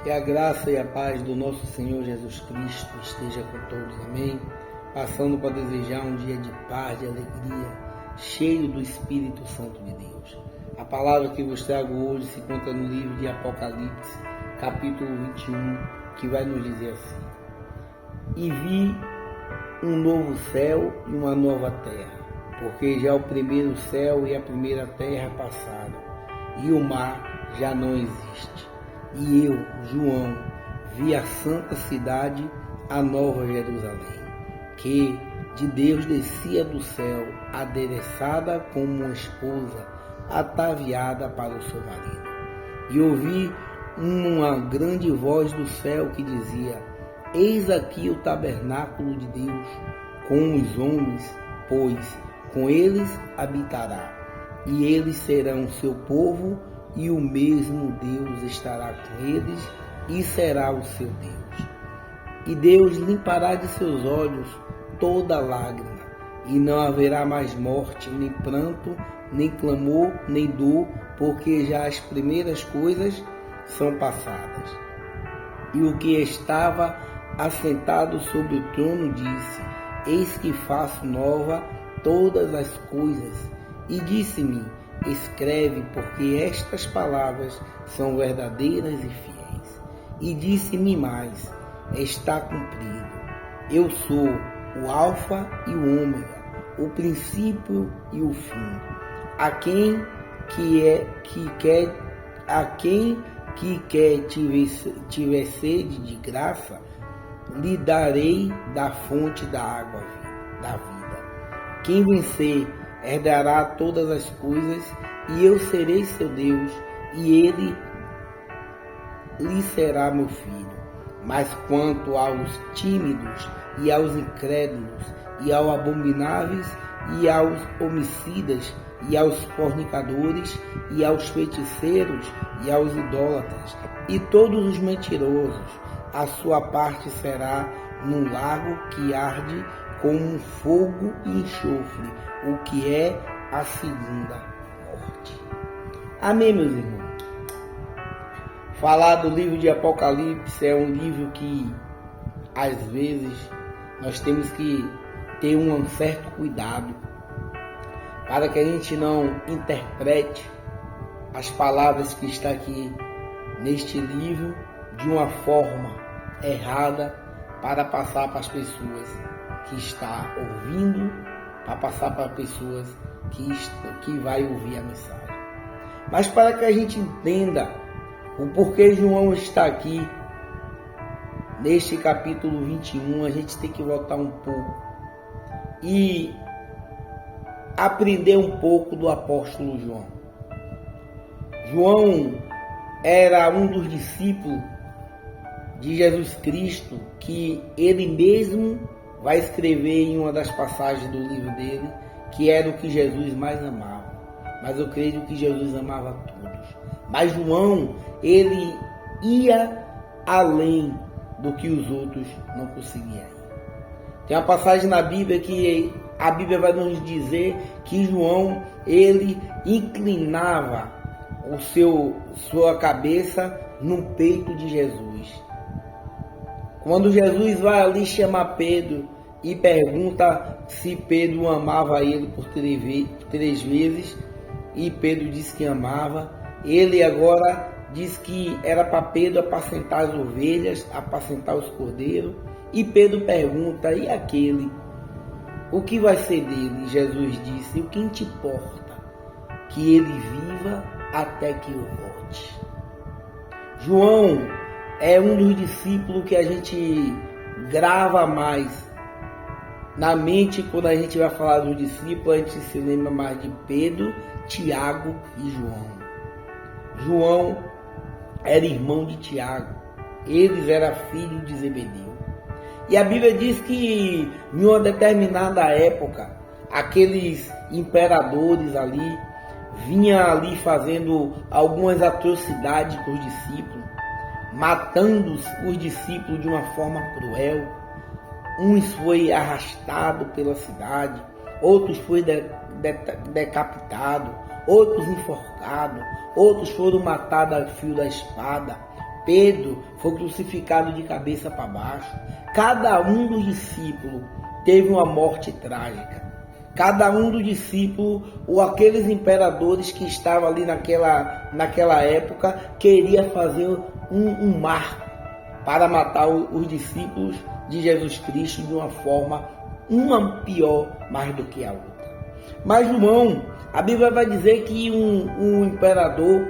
Que a graça e a paz do nosso Senhor Jesus Cristo esteja com todos, amém? Passando para desejar um dia de paz, de alegria, cheio do Espírito Santo de Deus. A palavra que vos trago hoje se encontra no livro de Apocalipse, capítulo 21, que vai nos dizer assim: E vi um novo céu e uma nova terra, porque já o primeiro céu e a primeira terra passaram, e o mar já não existe. E eu, João, vi a santa cidade, a nova Jerusalém, que de Deus descia do céu, adereçada como uma esposa, ataviada para o seu marido. E ouvi uma grande voz do céu que dizia: Eis aqui o tabernáculo de Deus com os homens, pois com eles habitará, e eles serão seu povo, e o mesmo Deus estará com eles e será o seu Deus. E Deus limpará de seus olhos toda lágrima, e não haverá mais morte, nem pranto, nem clamor, nem dor, porque já as primeiras coisas são passadas. E o que estava assentado sobre o trono disse: Eis que faço nova todas as coisas. E disse-me: Escreve, porque estas palavras são verdadeiras e fiéis. E disse-me mais: Está cumprido. Eu sou o Alfa e o Ômega, o princípio e o fim. A quem tiver sede de graça, lhe darei da fonte da água da vida. Quem vencer herdará todas as coisas, e eu serei seu Deus, e ele lhe será meu filho. Mas quanto aos tímidos, e aos incrédulos, e aos abomináveis, e aos homicidas, e aos fornicadores, e aos feiticeiros, e aos idólatras, e todos os mentirosos, a sua parte será num lago que arde como fogo e enxofre, o que é a segunda morte. Amém, meus irmãos? Falar do livro de Apocalipse é um livro que, às vezes, nós temos que ter um certo cuidado para que a gente não interprete as palavras que estão aqui neste livro de uma forma errada para passar para as pessoas que estão ouvindo, para passar para pessoas que vai ouvir a mensagem. Mas para que a gente entenda o porquê João está aqui, neste capítulo 21, a gente tem que voltar um pouco e aprender um pouco do apóstolo João. João era um dos discípulos de Jesus Cristo, que ele mesmo vai escrever em uma das passagens do livro dele, que era o que Jesus mais amava. Mas eu creio que Jesus amava todos. Mas João, ele ia além do que os outros não conseguiam ir. Tem uma passagem na Bíblia que a Bíblia vai nos dizer que João, ele inclinava sua cabeça no peito de Jesus. Quando Jesus vai ali chamar Pedro e pergunta se Pedro amava ele por 3 vezes, e Pedro disse que amava, ele agora diz que era para Pedro apacentar as ovelhas, apacentar os cordeiros, e Pedro pergunta: e aquele? O que vai ser dele? Jesus disse: o que te importa? Que ele viva até que eu volte. João é um dos discípulos que a gente grava mais na mente. Quando a gente vai falar dos discípulos, a gente se lembra mais de Pedro, Tiago e João. João era irmão de Tiago, eles eram filhos de Zebedeu. E a Bíblia diz que em uma determinada época, aqueles imperadores ali vinham ali fazendo algumas atrocidades com os discípulos, matando os discípulos de uma forma cruel. Uns foi arrastado pela cidade, outros foi decapitado, outros enforcados, outros foram matados a fio da espada, Pedro foi crucificado de cabeça para baixo. Cada um dos discípulos teve uma morte trágica. Cada um dos discípulos, ou aqueles imperadores que estavam ali naquela época, queria fazer um marco para matar os discípulos de Jesus Cristo de uma forma, uma pior mais do que a outra. Mas João, a Bíblia vai dizer que um imperador,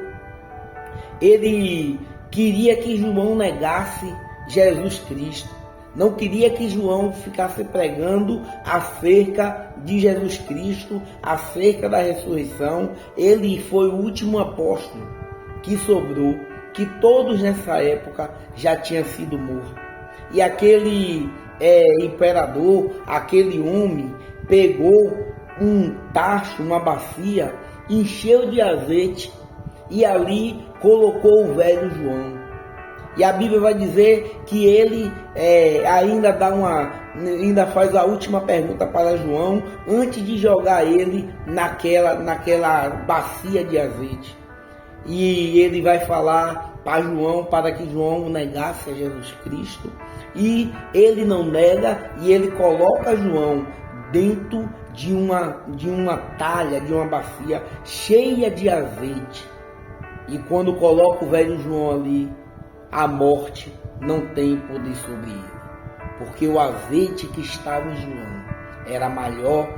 ele queria que João negasse Jesus Cristo. Não queria que João ficasse pregando acerca de Jesus Cristo, acerca da ressurreição. Ele foi o último apóstolo que sobrou, que todos nessa época já tinham sido mortos. E aquele imperador, aquele homem, pegou um tacho, uma bacia, encheu de azeite e ali colocou o velho João. E a Bíblia vai dizer que ele ainda faz a última pergunta para João antes de jogar ele naquela bacia de azeite. E ele vai falar para João, para que João negasse a Jesus Cristo. E ele não nega, e ele coloca João dentro de uma talha, de uma bacia cheia de azeite. E quando coloca o velho João ali, a morte não tem poder sobre ele, porque o azeite que estava em João era maior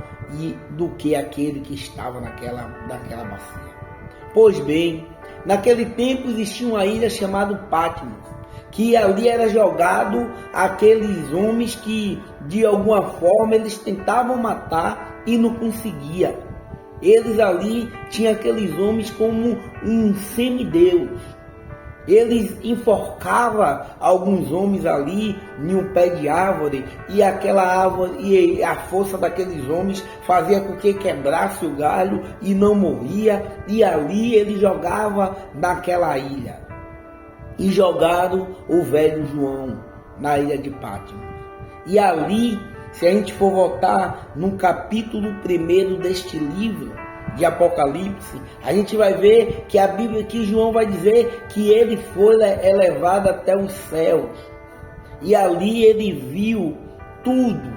do que aquele que estava naquela bacia. Pois bem, naquele tempo existia uma ilha chamada Patmos, que ali era jogado aqueles homens que de alguma forma eles tentavam matar e não conseguia. Eles ali tinham aqueles homens como um semideus. Eles enforcavam alguns homens ali em um pé de árvore, e aquela árvore e a força daqueles homens fazia com que quebrasse o galho e não morria, e ali ele jogava naquela ilha. E jogaram o velho João na ilha de Patmos. E ali, se a gente for voltar no capítulo 1 deste livro de Apocalipse, a gente vai ver que a Bíblia aqui, João vai dizer que ele foi elevado até os céus. E ali ele viu tudo.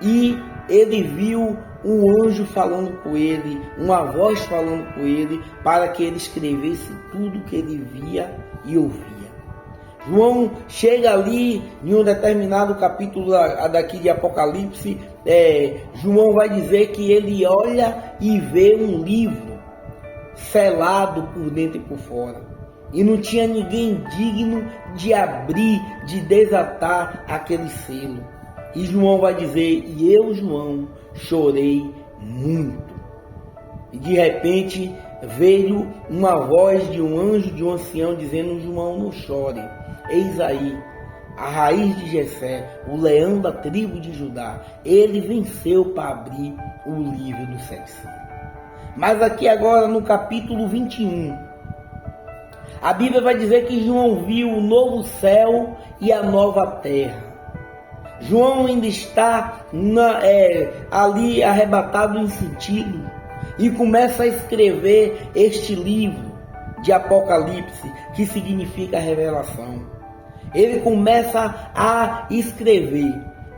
E ele viu um anjo falando com ele, uma voz falando com ele, para que ele escrevesse tudo que ele via e ouvia. João chega ali em um determinado capítulo daqui de Apocalipse, João vai dizer que ele olha e vê um livro selado por dentro e por fora. E não tinha ninguém digno de abrir, de desatar aquele selo. E João vai dizer, e eu, João, chorei muito. E de repente veio uma voz de um anjo, de um ancião, dizendo, João, não chore. Eis aí, a raiz de Jessé, o leão da tribo de Judá, ele venceu para abrir o livro dos 7 selos. Mas aqui agora no capítulo 21, a Bíblia vai dizer que João viu o novo céu e a nova terra. João ainda está ali arrebatado em sentido e começa a escrever este livro de Apocalipse, que significa revelação. Ele começa a escrever.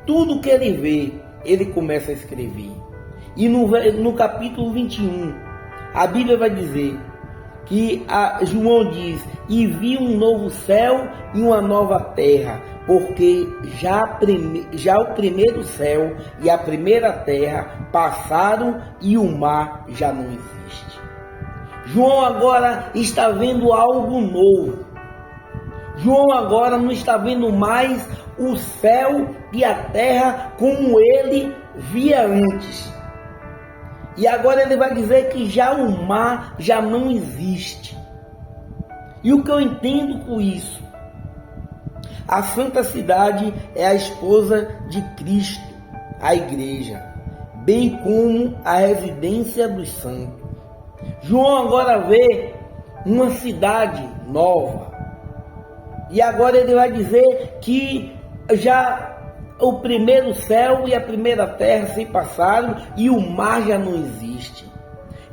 Tudo que ele vê, ele começa a escrever. E no capítulo 21, a Bíblia vai dizer que João diz, e vi um novo céu e uma nova terra, porque já o primeiro céu e a primeira terra passaram e o mar já não existe. João agora está vendo algo novo. João agora não está vendo mais o céu e a terra como ele via antes. E agora ele vai dizer que já o mar já não existe. E o que eu entendo com isso? A Santa Cidade é a esposa de Cristo, a igreja, bem como a residência dos santos. João agora vê uma cidade nova. E agora ele vai dizer que já o primeiro céu e a primeira terra se passaram e o mar já não existe.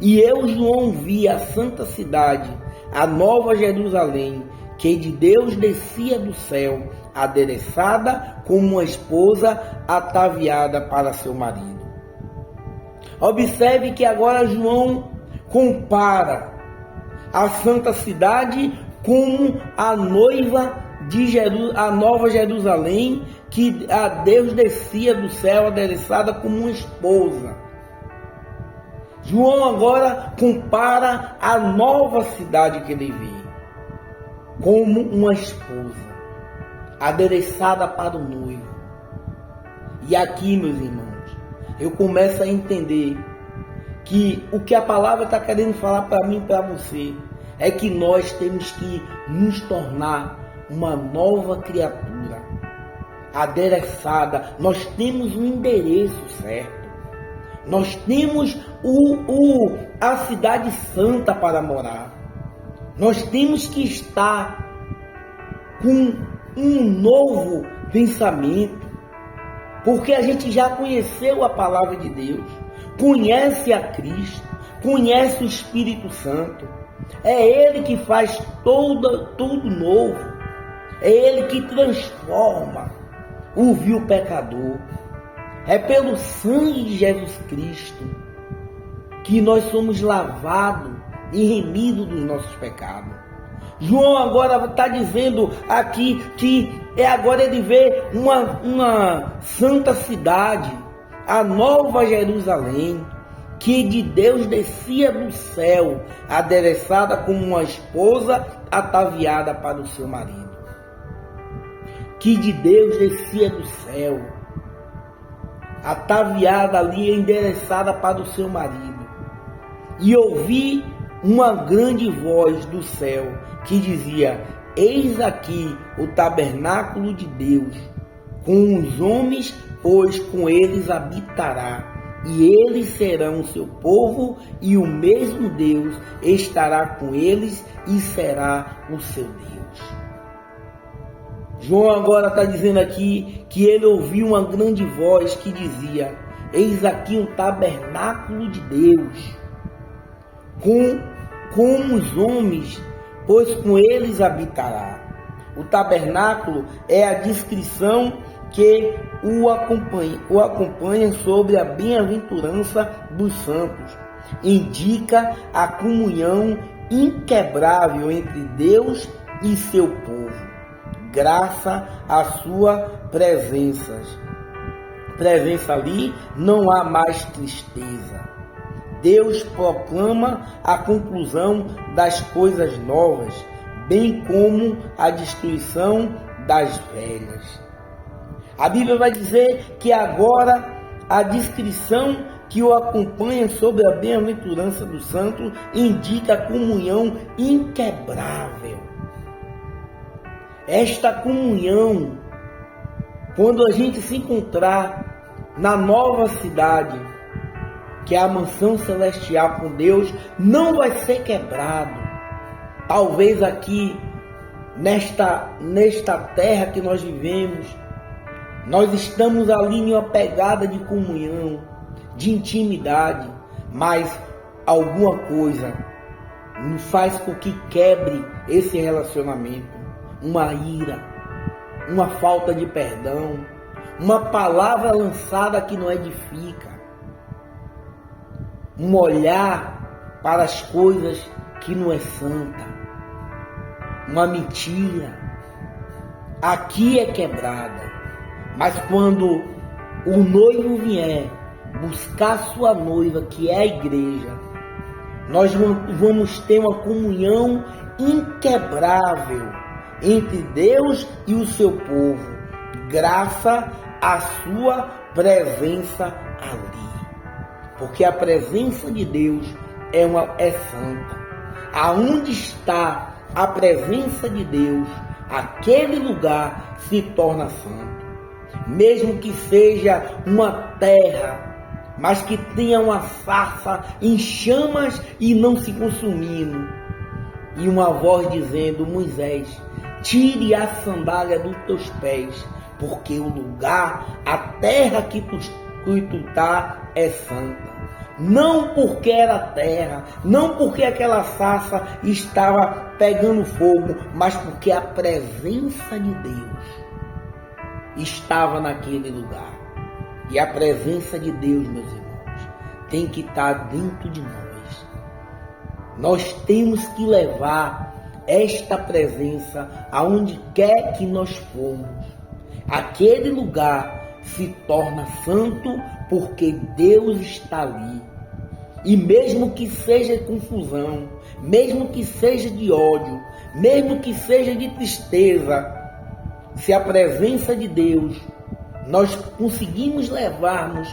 E eu, João, vi a santa cidade, a nova Jerusalém, que de Deus descia do céu, adereçada como uma esposa ataviada para seu marido. Observe que agora João compara a santa cidade como a noiva de a nova Jerusalém, que a Deus descia do céu adereçada como uma esposa. João agora compara a nova cidade que ele vê como uma esposa adereçada para o noivo. E aqui, meus irmãos, eu começo a entender que o que a palavra está querendo falar para mim e para você é que nós temos que nos tornar uma nova criatura adereçada. Nós temos um endereço certo. Nós temos a cidade santa para morar. Nós temos que estar com um novo pensamento, porque a gente já conheceu a palavra de Deus, conhece a Cristo, conhece o Espírito Santo. É Ele que faz tudo novo. É Ele que transforma o vil pecador. É pelo sangue de Jesus Cristo que nós somos lavados e remidos dos nossos pecados. João agora está dizendo aqui que agora ele vê uma santa cidade, a nova Jerusalém, que de Deus descia do céu, adereçada como uma esposa ataviada para o seu marido. Que de Deus descia do céu, ataviada ali, endereçada para o seu marido. E ouvi uma grande voz do céu que dizia: eis aqui o tabernáculo de Deus com os homens, pois com eles habitará, e eles serão o seu povo, e o mesmo Deus estará com eles e será o seu Deus. João agora está dizendo aqui que ele ouviu uma grande voz que dizia: eis aqui o tabernáculo de Deus com os homens, pois com eles habitará. O tabernáculo é a descrição que o acompanha sobre a bem-aventurança dos santos. Indica a comunhão inquebrável entre Deus e seu povo, graças à sua presença. Ali não há mais tristeza. Deus proclama a conclusão das coisas novas, bem como a destruição das velhas. A Bíblia vai dizer que agora a descrição que o acompanha sobre a bem-aventurança do santo indica a comunhão inquebrável. Esta comunhão, quando a gente se encontrar na nova cidade, que é a mansão celestial com Deus, não vai ser quebrado. Talvez aqui, nesta terra que nós vivemos, nós estamos ali em uma pegada de comunhão, de intimidade, mas alguma coisa nos faz com que quebre esse relacionamento. Uma ira, uma falta de perdão, uma palavra lançada que não edifica, um olhar para as coisas que não é santa, uma mentira. Aqui é quebrada. Mas quando o noivo vier buscar sua noiva, que é a igreja, nós vamos ter uma comunhão inquebrável entre Deus e o seu povo, graças à sua presença ali. Porque a presença de Deus é santa. Aonde está a presença de Deus, aquele lugar se torna santo. Mesmo que seja uma terra, mas que tenha uma sarça em chamas e não se consumindo. E uma voz dizendo: Moisés, tire a sandália dos teus pés, porque o lugar, a terra que tu está é santa. não porque era terra, não porque aquela sarça estava pegando fogo, mas porque a presença de Deus estava naquele lugar. E a presença de Deus, meus irmãos, tem que estar dentro de nós. Nós temos que levar esta presença aonde quer que nós formos. Aquele lugar se torna santo porque Deus está ali. E mesmo que seja confusão, mesmo que seja de ódio, mesmo que seja de tristeza, se a presença de Deus, nós conseguimos levarmos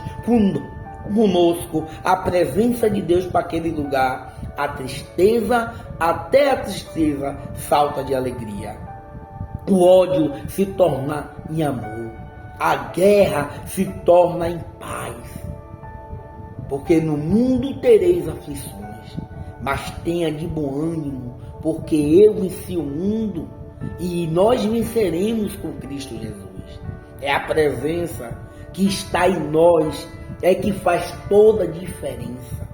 conosco a presença de Deus para aquele lugar, a tristeza, até a tristeza, salta de alegria. O ódio se torna em amor. A guerra se torna em paz. Porque no mundo tereis aflições, mas tenha de bom ânimo, porque eu venci o mundo e nós venceremos com Cristo Jesus. É a presença que está em nós, é que faz toda a diferença.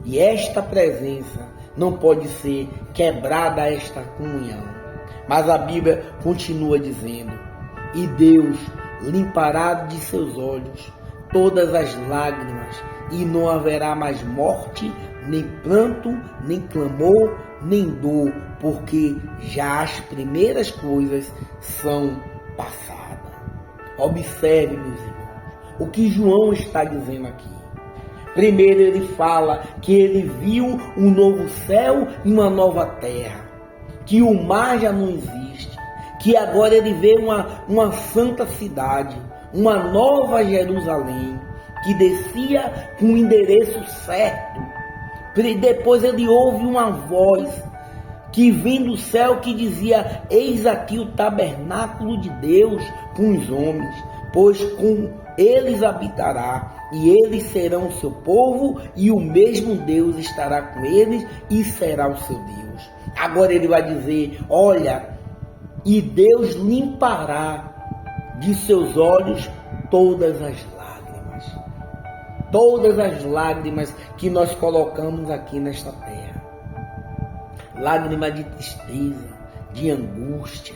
E esta presença não pode ser quebrada, esta comunhão. Mas a Bíblia continua dizendo: e Deus limpará de seus olhos todas as lágrimas, e não haverá mais morte, nem pranto, nem clamor, nem dor, porque já as primeiras coisas são passadas. Observe, meus irmãos, o que João está dizendo aqui. Primeiro ele fala que ele viu um novo céu e uma nova terra, que o mar já não existe, que agora ele vê uma santa cidade, uma nova Jerusalém, que descia com o endereço certo. Depois ele ouve uma voz que vem do céu que dizia: eis aqui o tabernáculo de Deus com os homens, pois com eles habitará, e eles serão o seu povo, e o mesmo Deus estará com eles e será o seu Deus. Agora ele vai dizer: olha, e Deus limpará de seus olhos todas as lágrimas. Todas as lágrimas que nós colocamos aqui nesta terra. Lágrimas de tristeza, de angústia,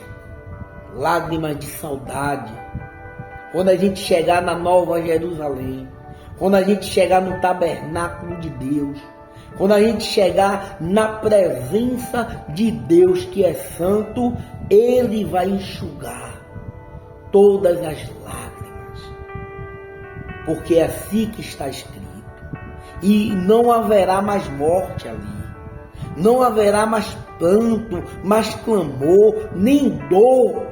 lágrimas de saudade. Quando a gente chegar na Nova Jerusalém, quando a gente chegar no tabernáculo de Deus, quando a gente chegar na presença de Deus que é santo, Ele vai enxugar todas as lágrimas, porque é assim que está escrito. E não haverá mais morte ali, não haverá mais pranto, mais clamor, nem dor,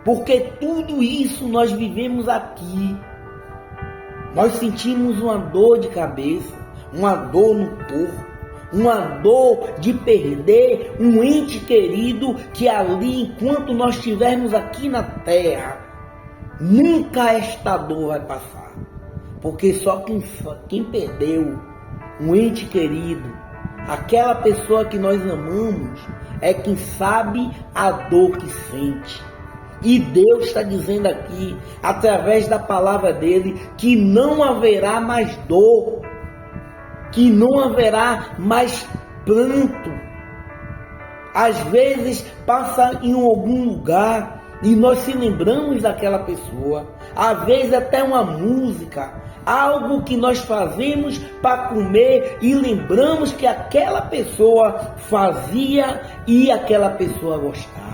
porque tudo isso nós vivemos aqui. Nós sentimos uma dor de cabeça, uma dor no corpo, uma dor de perder um ente querido que ali, enquanto nós estivermos aqui na terra, nunca esta dor vai passar. Porque só quem perdeu um ente querido, aquela pessoa que nós amamos, é quem sabe a dor que sente. E Deus está dizendo aqui, através da palavra dele, que não haverá mais dor, que não haverá mais pranto. Às vezes passa em algum lugar e nós se lembramos daquela pessoa. Às vezes até uma música, algo que nós fazemos para comer e lembramos que aquela pessoa fazia e aquela pessoa gostava.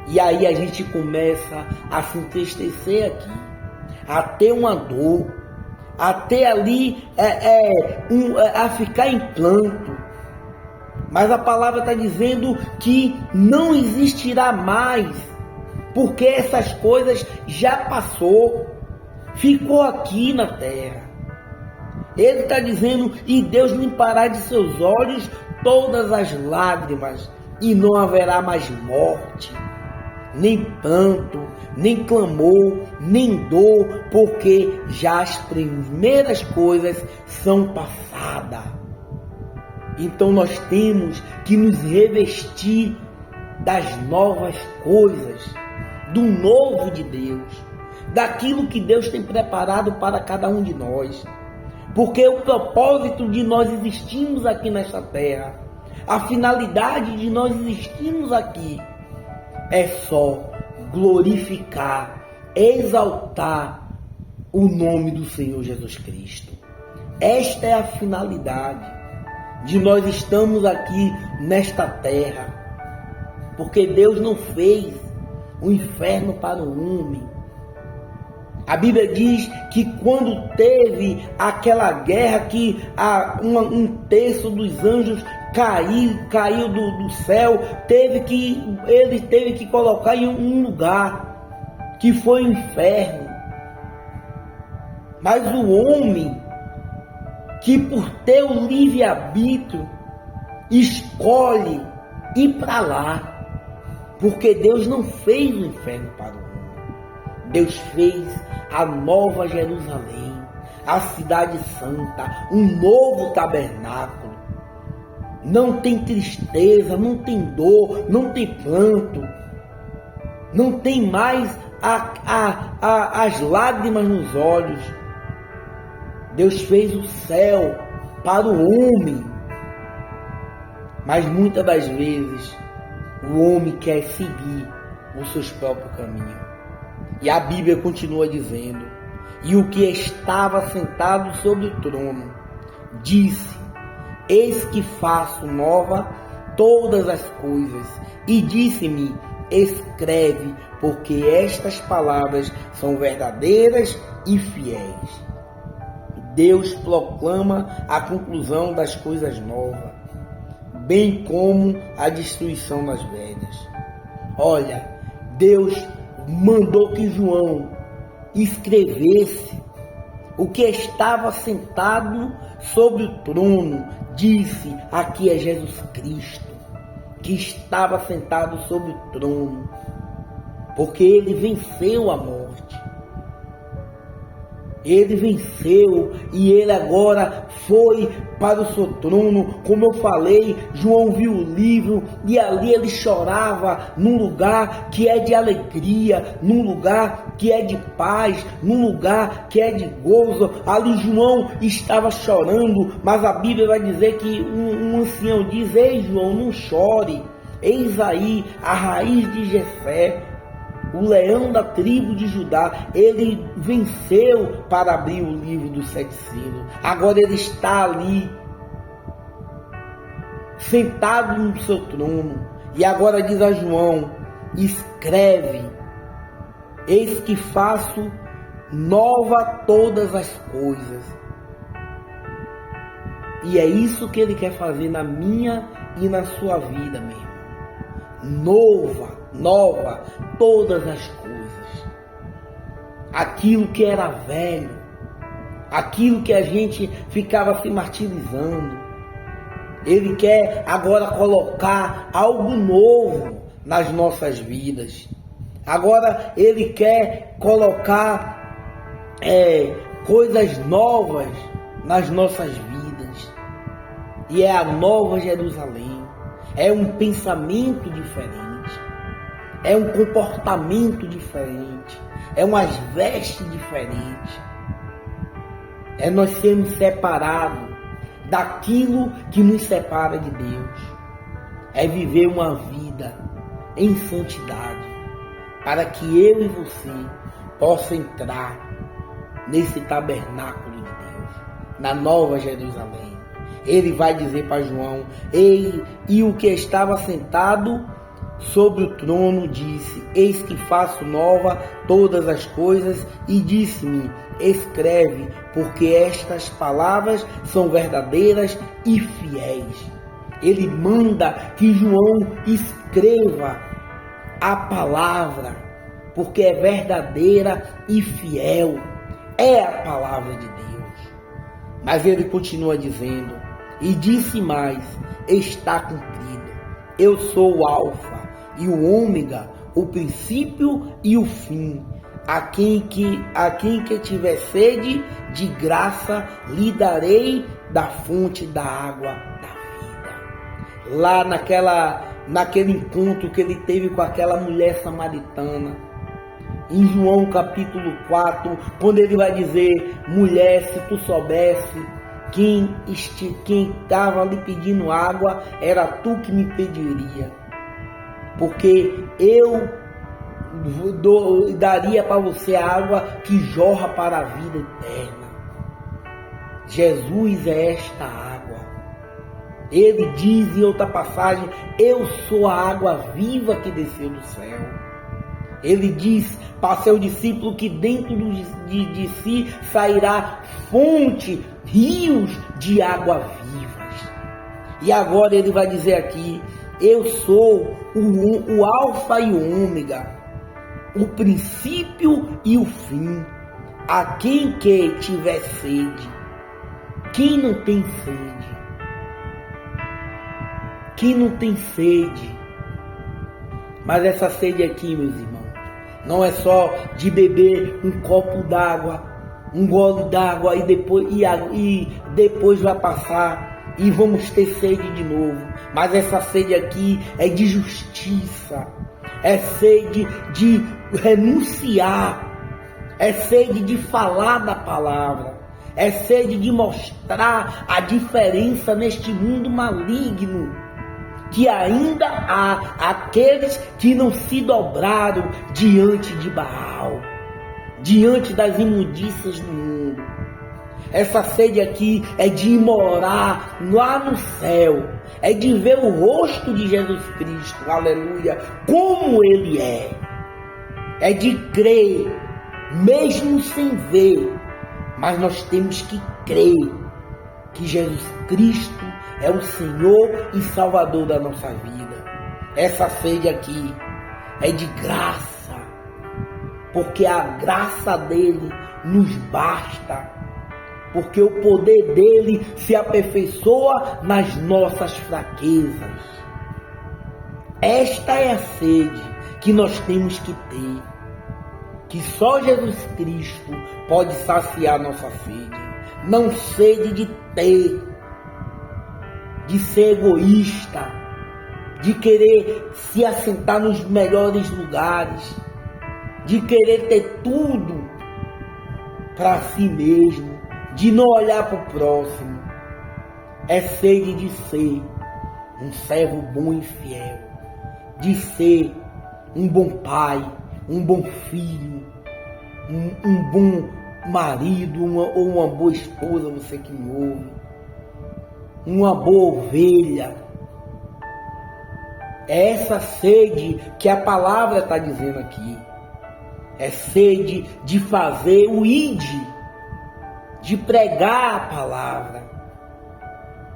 E aí a gente começa a se entristecer aqui, a ter uma dor, a ter ali, a ficar em pranto. Mas a palavra está dizendo que não existirá mais, porque essas coisas já passou, ficou aqui na terra. Ele está dizendo: e Deus limpará de seus olhos todas as lágrimas, e não haverá mais morte, nem pranto, nem clamor, nem dor, porque já as primeiras coisas são passadas. Então nós temos que nos revestir das novas coisas, do novo de Deus, daquilo que Deus tem preparado para cada um de nós. Porque o propósito de nós existirmos aqui nesta terra, a finalidade de nós existirmos aqui, é só glorificar, exaltar o nome do Senhor Jesus Cristo. Esta é a finalidade de nós estamos aqui nesta terra. Porque Deus não fez o inferno para o homem. A Bíblia diz que quando teve aquela guerra que um terço dos anjos caiu do céu, ele teve que colocar em um lugar que foi o inferno. Mas o homem, que por ter o livre-arbítrio, escolhe ir para lá. Porque Deus não fez o inferno para o homem. Deus fez a nova Jerusalém, a cidade santa, um novo tabernáculo. Não tem tristeza, não tem dor, não tem pranto, não tem mais as lágrimas nos olhos. Deus fez o céu para o homem, mas muitas das vezes o homem quer seguir os seus próprios caminhos. E a Bíblia continua dizendo: e o que estava sentado sobre o trono disse: eis que faço nova todas as coisas. E disse-me: escreve, porque estas palavras são verdadeiras e fiéis. Deus proclama a conclusão das coisas novas, bem como a destruição das velhas. Olha, Deus mandou que João escrevesse o que estava sentado sobre o trono. Disse: aqui é Jesus Cristo, que estava sentado sobre o trono, porque ele venceu a morte. Ele venceu e ele agora foi para o seu trono. Como eu falei, João viu o livro e ali ele chorava num lugar que é de alegria, num lugar que é de paz, num lugar que é de gozo. Ali João estava chorando, mas a Bíblia vai dizer que um ancião diz: ei João, não chore, eis aí a raiz de Jessé, o leão da tribo de Judá. Ele venceu para abrir o livro dos 7 selos. Agora ele está ali, sentado no seu trono. E agora diz a João: escreve, eis que faço nova todas as coisas. E é isso que ele quer fazer na minha e na sua vida mesmo. Nova todas as coisas. Aquilo que era velho, aquilo que a gente ficava se martirizando, ele quer agora colocar algo novo nas nossas vidas. Agora ele quer colocar coisas novas nas nossas vidas. E é a nova Jerusalém. É um pensamento diferente. É um comportamento diferente. É umas vestes diferentes. É nós sermos separados daquilo que nos separa de Deus. É viver uma vida em santidade, para que eu e você possa entrar nesse tabernáculo de Deus, na nova Jerusalém. Ele vai dizer para João: e o que estava sentado sobre o trono disse: eis que faço nova todas as coisas. E disse-me: escreve, porque estas palavras são verdadeiras e fiéis. Ele manda que João escreva a palavra, porque é verdadeira e fiel. É a palavra de Deus. Mas ele continua dizendo: e disse mais: está cumprido. Eu sou o Alfa e o Ômega, o princípio e o fim. A quem que tiver sede, de graça lhe darei da fonte da água da vida. Lá naquele encontro que ele teve com aquela mulher samaritana, em João capítulo 4, quando ele vai dizer: mulher, se tu soubesse quem estava lhe pedindo água, era tu que me pediria, porque eu daria para você a água que jorra para a vida eterna. Jesus é esta água. Ele diz em outra passagem: eu sou a água viva que desceu do céu. Ele diz para seu discípulo que dentro de si sairá fonte, rios de água vivas. E agora ele vai dizer aqui: eu sou o alfa e o ômega, o princípio e o fim. A quem quer tiver sede, quem não tem sede, quem não tem sede. Mas essa sede aqui, meus irmãos, não é só de beber um copo d'água, um gole d'água e depois vai passar e vamos ter sede de novo. Mas essa sede aqui é de justiça, é sede de renunciar, é sede de falar da palavra, é sede de mostrar a diferença neste mundo maligno, que ainda há aqueles que não se dobraram diante de Baal, diante das imundícias do mundo. Essa sede aqui é de morar lá no céu, é de ver o rosto de Jesus Cristo, aleluia, como Ele é de crer, mesmo sem ver, mas nós temos que crer que Jesus Cristo é o Senhor e Salvador da nossa vida. Essa sede aqui é de graça, porque a graça dele nos basta, porque o poder dele se aperfeiçoa nas nossas fraquezas. Esta é a sede que nós temos que ter, que só Jesus Cristo pode saciar nossa sede. Não sede de ter, de ser egoísta, de querer se assentar nos melhores lugares, de querer ter tudo para si mesmo, de não olhar para o próximo. É sede de ser um servo bom e fiel, de ser um bom pai, um bom filho, um bom marido ou uma boa esposa, você que me ouve, uma boa ovelha. É essa sede que a palavra está dizendo aqui. É sede de fazer o ide, de pregar a palavra,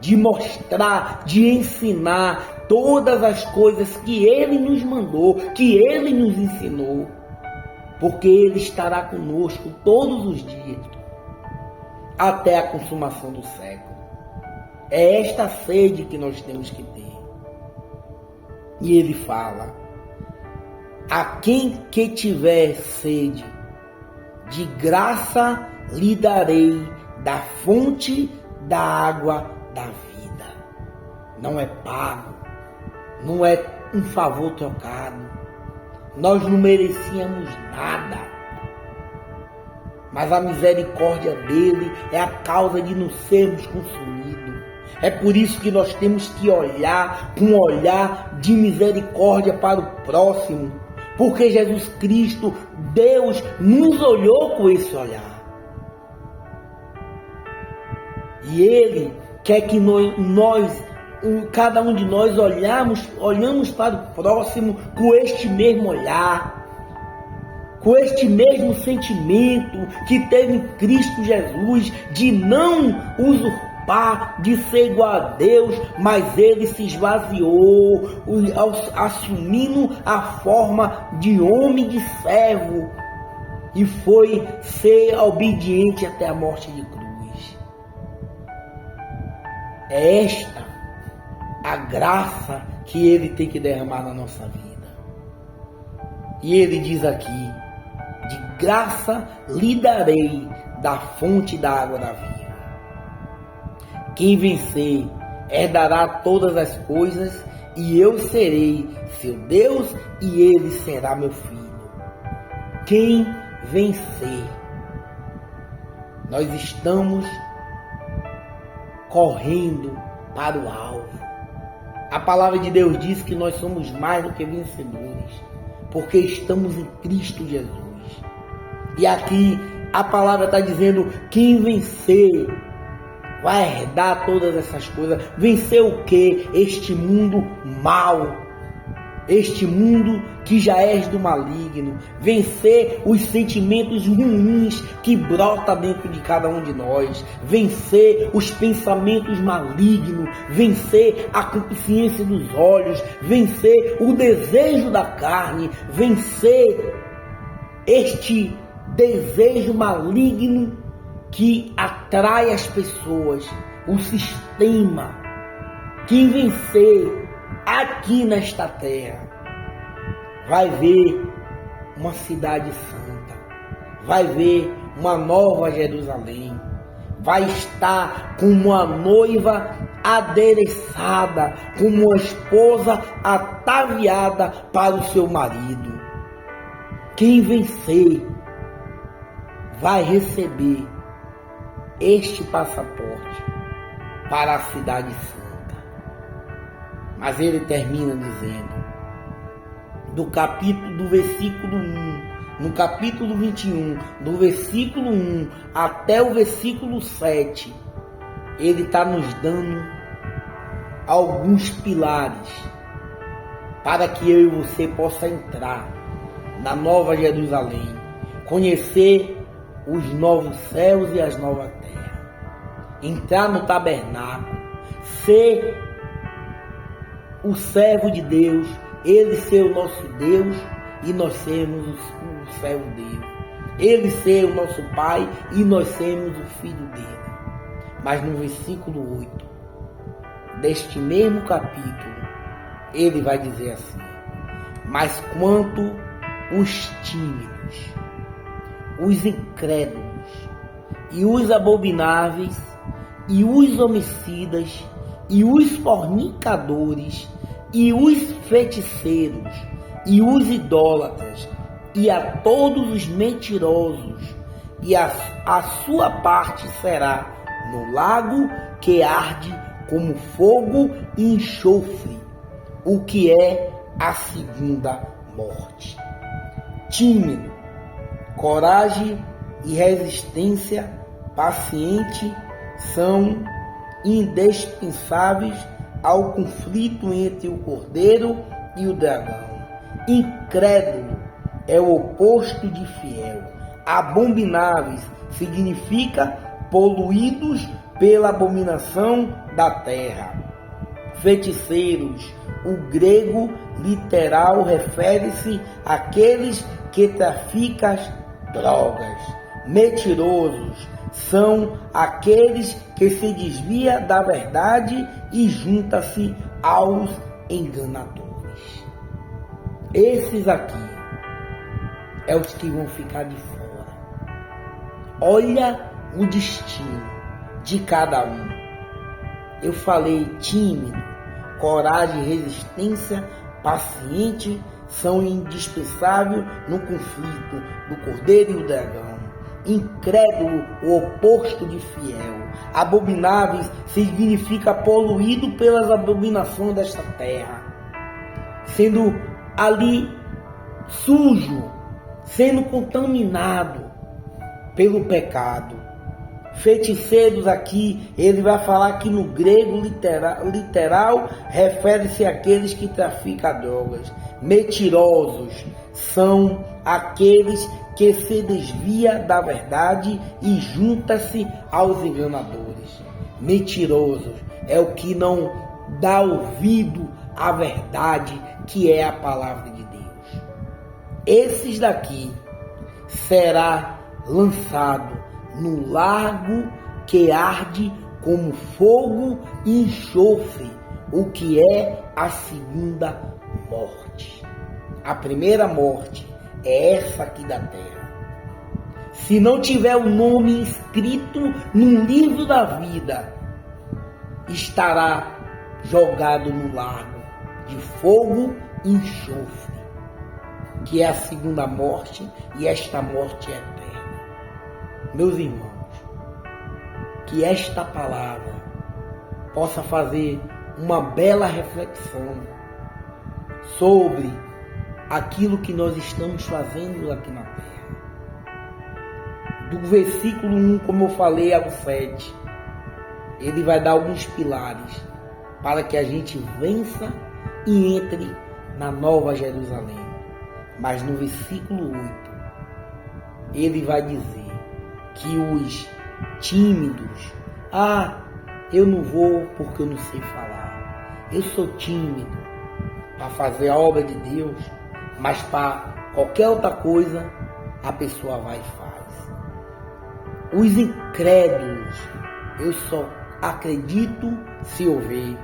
de mostrar, de ensinar todas as coisas que Ele nos mandou, que Ele nos ensinou, porque Ele estará conosco todos os dias, até a consumação do século. É esta sede que nós temos que ter. E Ele fala: a quem que tiver sede, de graça lhe darei da fonte da água da vida. Não é pago, não é um favor trocado. Nós não merecíamos nada, mas a misericórdia dele é a causa de não sermos consumidos. É por isso que nós temos que olhar com um olhar de misericórdia para o próximo, porque Jesus Cristo, Deus, nos olhou com esse olhar. E Ele quer que cada um de nós olhamos para o próximo com este mesmo olhar, com este mesmo sentimento que teve em Cristo Jesus, de não usurpar, de ser igual a Deus, mas Ele se esvaziou, assumindo a forma de homem, de servo, e foi ser obediente até a morte de cruz. É esta a graça que Ele tem que derramar na nossa vida. E Ele diz aqui: de graça lhe darei da fonte da água da vida. Quem vencer herdará todas as coisas, e eu serei seu Deus, e ele será meu filho. quem vencer. Nós estamos correndo para o alvo. A palavra de Deus diz que nós somos mais do que vencedores, porque estamos em Cristo Jesus. E aqui a palavra está dizendo: quem vencer vai herdar todas essas coisas. Vencer o quê? Este mundo mau, este mundo que já és do maligno. Vencer os sentimentos ruins que brota dentro de cada um de nós. Vencer os pensamentos malignos. Vencer a concupiscência dos olhos. Vencer o desejo da carne. Vencer este desejo maligno que atrai as pessoas, o sistema. Quem vencer aqui nesta terra vai ver uma cidade santa, vai ver uma nova Jerusalém, vai estar como uma noiva adereçada, como uma esposa ataviada para o seu marido. Quem vencer vai receber este passaporte para a cidade santa. Mas ele termina dizendo, do versículo 1, no capítulo 21, do versículo 1 até o versículo 7, ele está nos dando alguns pilares para que eu e você possa entrar na nova Jerusalém, conhecer os novos céus e as novas terras, entrar no tabernáculo, ser o servo de Deus, ele ser o nosso Deus e nós sermos o servo dele, ele ser o nosso Pai e nós sermos o Filho dele. Mas no versículo 8 deste mesmo capítulo, ele vai dizer assim: mas quanto os tímidos, os incrédulos, e os abomináveis, e os homicidas, e os fornicadores, e os feiticeiros, e os idólatras, e a todos os mentirosos, e a sua parte será no lago que arde como fogo e enxofre, o que é a segunda morte. Tímido, coragem e resistência paciente são indispensáveis ao conflito entre o cordeiro e o dragão. Incrédulo é o oposto de fiel. Abomináveis significa poluídos pela abominação da terra. Feiticeiros, o grego literal refere-se àqueles que traficam drogas. Mentirosos são aqueles que se desviam da verdade e juntam-se aos enganadores. Esses aqui é os que vão ficar de fora. Olha o destino de cada um. Eu falei tímido, coragem e resistência paciente são indispensáveis no conflito do cordeiro e o dragão. Incrédulo, o oposto de fiel. Abomináveis significa poluído pelas abominações desta terra, sendo ali sujo, sendo contaminado pelo pecado. Feiticeiros aqui, ele vai falar que no grego literal refere-se àqueles que traficam drogas. Mentirosos são aqueles que se desvia da verdade e junta-se aos enganadores. Mentirosos é o que não dá ouvido à verdade, que é a palavra de Deus. Esses daqui será lançado no lago que arde como fogo e enxofre, o que é a segunda morte. A primeira morte é essa aqui da terra. Se não tiver o nome escrito no livro da vida, estará jogado no lago de fogo e enxofre. que é a segunda morte, e esta morte é eterna. Meus irmãos, que esta palavra possa fazer uma bela reflexão sobre aquilo que nós estamos fazendo aqui na terra. Do versículo 1, como eu falei, ao 7, ele vai dar alguns pilares para que a gente vença e entre na Nova Jerusalém. Mas no versículo 8, ele vai dizer que os tímidos, eu não vou porque eu não sei falar, eu sou tímido para fazer a obra de Deus, mas para qualquer outra coisa a pessoa vai e faz. Os incrédulos, eu só acredito se eu ver.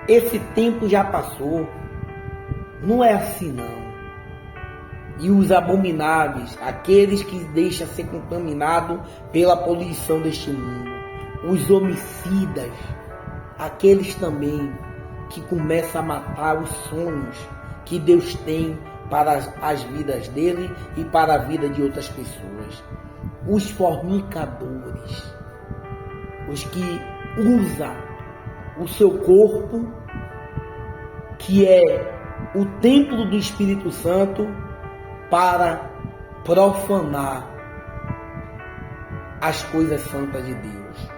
Esse tempo já passou, não é assim não. E os abomináveis, aqueles que deixam ser contaminados pela poluição deste mundo, os homicidas, aqueles também que começam a matar os sonhos que Deus tem para as vidas dele e para a vida de outras pessoas, os fornicadores, os que usam o seu corpo, que é o templo do Espírito Santo, para profanar as coisas santas de Deus,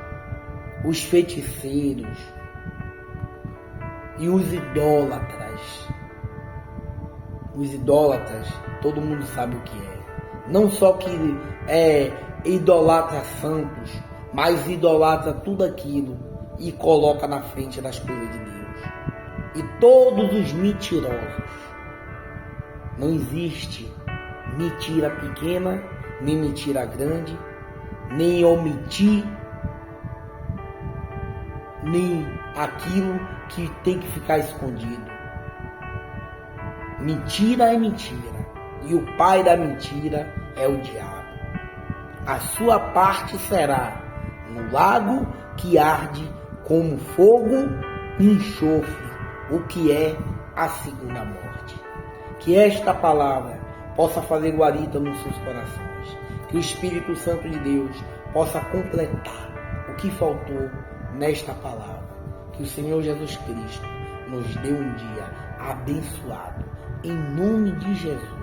os feiticeiros e os idólatras. Os idólatras, todo mundo sabe o que é. Não só que idolatra santos, mas idolatra tudo aquilo e coloca na frente das coisas de Deus. E todos os mentirosos. Não existe mentira pequena, nem mentira grande, nem omitir, nem aquilo que tem que ficar escondido. Mentira é mentira, e o pai da mentira é o diabo. A sua parte será no lago que arde como fogo e enxofre, o que é a segunda morte. Que esta palavra possa fazer guarita nos seus corações. Que o Espírito Santo de Deus possa completar o que faltou nesta palavra. Que o Senhor Jesus Cristo nos dê um dia abençoado. Em nome de Jesus.